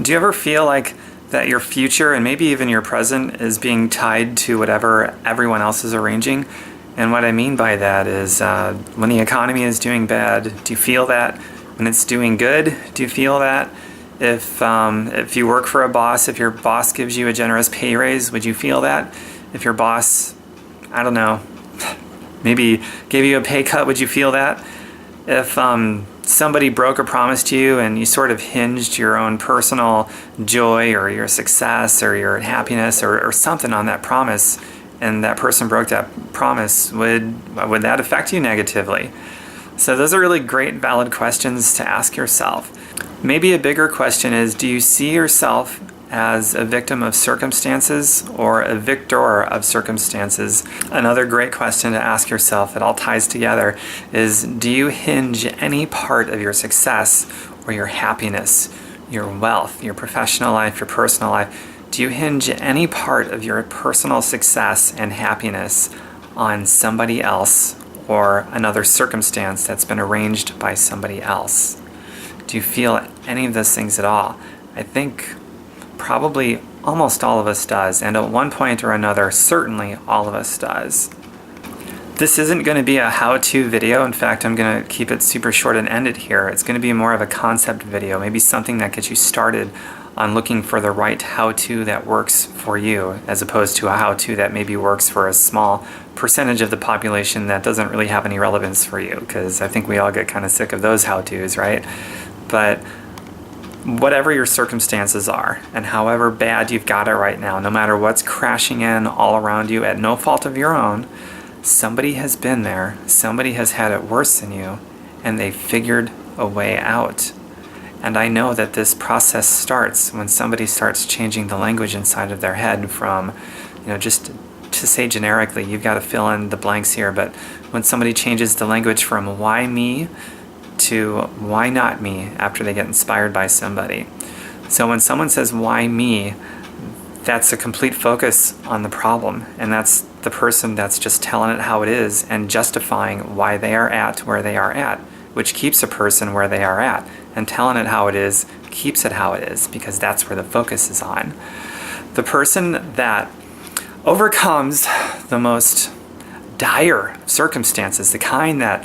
Do you ever feel like that your future and maybe even your present is being tied to whatever everyone else is arranging? And what I mean by that is when the economy is doing bad, do you feel that? When it's doing good, do you feel that? If you work for a boss, if your boss gives you a generous pay raise, would you feel that? If your boss, I don't know, maybe gave you a pay cut, would you feel that? If somebody broke a promise to you and you sort of hinged your own personal joy or your success or your happiness or something on that promise, and that person broke that promise, would that affect you negatively? So those are really great, valid questions to ask yourself. Maybe a bigger question is, do you see yourself as a victim of circumstances or a victor of circumstances? Another great question to ask yourself, it all ties together, is do you hinge any part of your success or your happiness, your wealth, your professional life, your personal life, do you hinge any part of your personal success and happiness on somebody else or another circumstance that's been arranged by somebody else? Do you feel any of those things at all? I think probably almost all of us does, and at one point or another, certainly all of us does. This isn't going to be a how-to video. In fact, I'm going to keep it super short and end it here. It's going to be more of a concept video, maybe something that gets you started on looking for the right how-to that works for you, as opposed to a how-to that maybe works for a small percentage of the population that doesn't really have any relevance for you, because I think we all get kind of sick of those how-tos, right? But whatever your circumstances are, and however bad you've got it right now, no matter what's crashing in all around you at no fault of your own, somebody has been there, somebody has had it worse than you, and they figured a way out. And I know that this process starts when somebody starts changing the language inside of their head from, just to say generically, you've got to fill in the blanks here, but when somebody changes the language from why me to why not me after they get inspired by somebody. So when someone says why me, that's a complete focus on the problem, and that's the person that's just telling it how it is and justifying why they are at where they are at, which keeps a person where they are at, and telling it how it is keeps it how it is, because that's where the focus is on. The person that overcomes the most dire circumstances, the kind that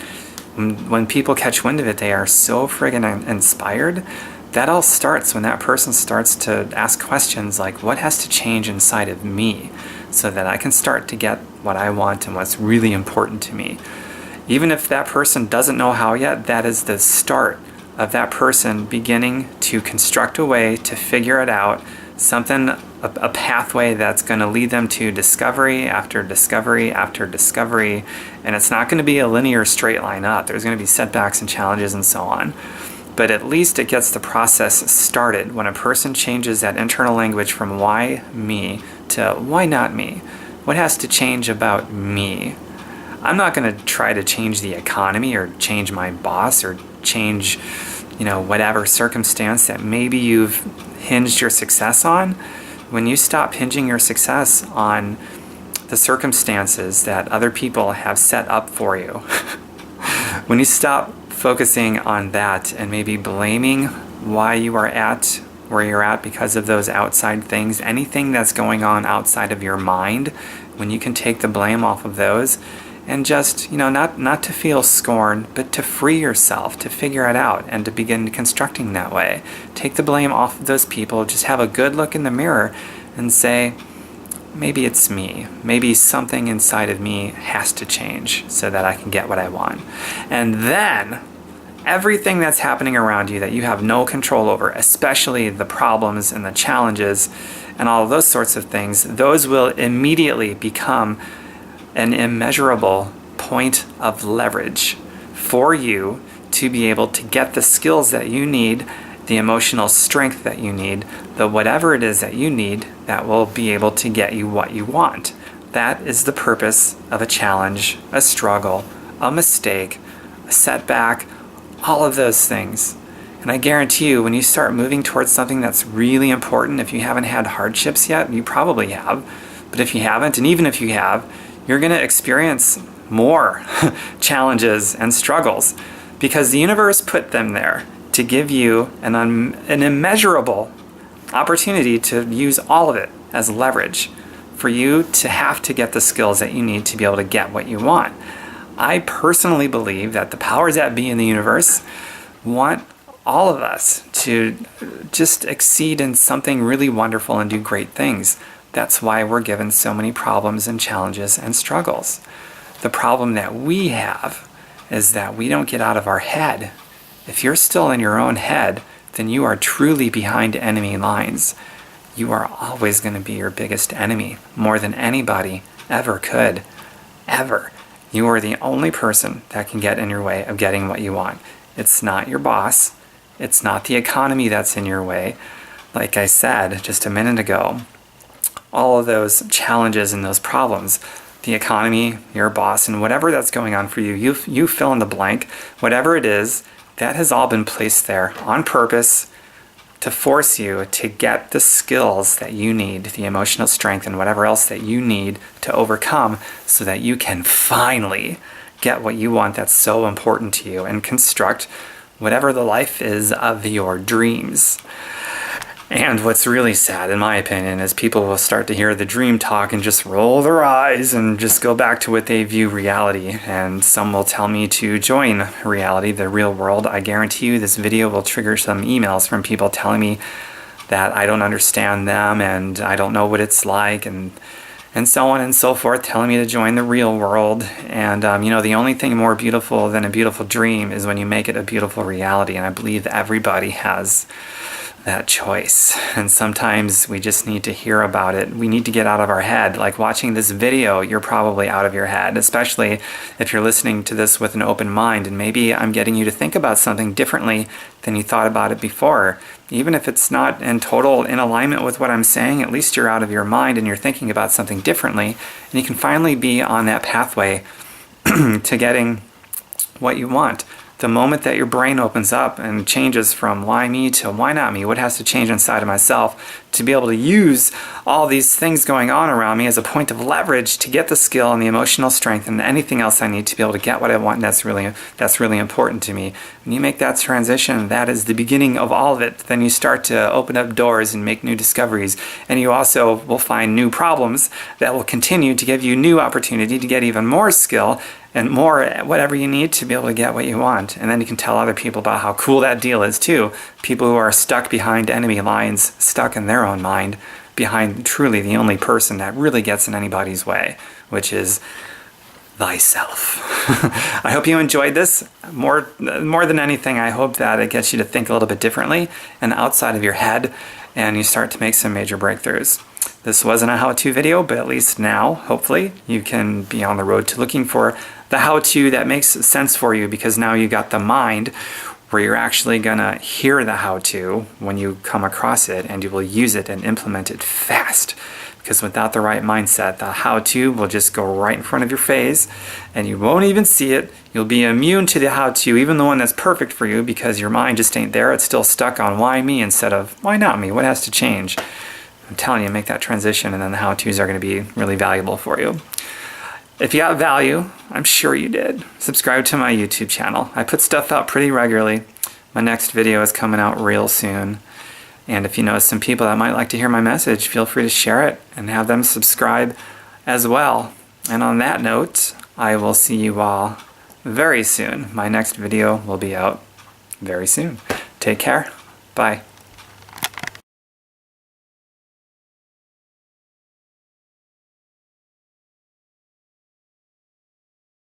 when people catch wind of it, they are so friggin' inspired. That all starts when that person starts to ask questions like, what has to change inside of me so that I can start to get what I want and what's really important to me? Even if that person doesn't know how yet, that is the start of that person beginning to construct a way to figure it out, a pathway that's going to lead them to discovery after discovery after discovery. And it's not going to be a linear straight line up. There's going to be setbacks and challenges and so on. But at least it gets the process started when a person changes that internal language from why me to why not me. What has to change about me? I'm not going to try to change the economy or change my boss or change, whatever circumstance that maybe you've hinged your success on. When you stop hinging your success on the circumstances that other people have set up for you, when you stop focusing on that and maybe blaming why you are at where you're at because of those outside things, anything that's going on outside of your mind, when you can take the blame off of those and just, not to feel scorn, but to free yourself, to figure it out and to begin constructing that way. Take the blame off of those people, just have a good look in the mirror and say, maybe it's me. Maybe something inside of me has to change so that I can get what I want. And then everything that's happening around you that you have no control over, especially the problems and the challenges and all of those sorts of things, those will immediately become an immeasurable point of leverage for you to be able to get the skills that you need, the emotional strength that you need, the whatever it is that you need that will be able to get you what you want. That is the purpose of a challenge, a struggle, a mistake, a setback, all of those things. And I guarantee you, when you start moving towards something that's really important, if you haven't had hardships yet, you probably have, but if you haven't, and even if you have, you're going to experience more challenges and struggles because the universe put them there to give you an immeasurable opportunity to use all of it as leverage for you to have to get the skills that you need to be able to get what you want. I personally believe that the powers that be in the universe want all of us to just exceed in something really wonderful and do great things. That's why we're given so many problems and challenges and struggles. The problem that we have is that we don't get out of our head. If you're still in your own head, then you are truly behind enemy lines. You are always going to be your biggest enemy, more than anybody ever could. Ever. You are the only person that can get in your way of getting what you want. It's not your boss. It's not the economy that's in your way. Like I said just a minute ago, all of those challenges and those problems, the economy, your boss, and whatever that's going on for you, you fill in the blank. Whatever it is, that has all been placed there on purpose to force you to get the skills that you need, the emotional strength and whatever else that you need to overcome so that you can finally get what you want that's so important to you and construct whatever the life is of your dreams. And what's really sad, in my opinion, is people will start to hear the dream talk and just roll their eyes and just go back to what they view reality. And some will tell me to join reality, the real world. I guarantee you this video will trigger some emails from people telling me that I don't understand them and I don't know what it's like and so on and so forth, telling me to join the real world. And, the only thing more beautiful than a beautiful dream is when you make it a beautiful reality. And I believe everybody has that choice. And sometimes we just need to hear about it. We need to get out of our head. Like watching this video, you're probably out of your head, especially if you're listening to this with an open mind. And maybe I'm getting you to think about something differently than you thought about it before. Even if it's not in alignment with what I'm saying, at least you're out of your mind and you're thinking about something differently. And you can finally be on that pathway to getting what you want. The moment that your brain opens up and changes from why me to why not me, what has to change inside of myself to be able to use all these things going on around me as a point of leverage to get the skill and the emotional strength and anything else I need to be able to get what I want, and that's really important to me. When you make that transition, that is the beginning of all of it. Then you start to open up doors and make new discoveries, and you also will find new problems that will continue to give you new opportunity to get even more skill and more whatever you need to be able to get what you want. And then you can tell other people about how cool that deal is too. People who are stuck behind enemy lines, stuck in their own mind, behind truly the only person that really gets in anybody's way, which is thyself. I hope you enjoyed this. More than anything, I hope that it gets you to think a little bit differently and outside of your head, and you start to make some major breakthroughs. This wasn't a how-to video, but at least now, hopefully, you can be on the road to looking for the how-to that makes sense for you, because now you got the mind where you're actually gonna hear the how-to when you come across it, and you will use it and implement it fast. Because without the right mindset, the how-to will just go right in front of your face and you won't even see it. You'll be immune to the how-to, even the one that's perfect for you, because your mind just ain't there. It's still stuck on why me instead of why not me? What has to change? I'm telling you, make that transition, and then the how-tos are going to be really valuable for you. If you got value, I'm sure you did, subscribe to my YouTube channel. I put stuff out pretty regularly. My next video is coming out real soon. And if you know some people that might like to hear my message, feel free to share it and have them subscribe as well. And on that note, I will see you all very soon. My next video will be out very soon. Take care. Bye.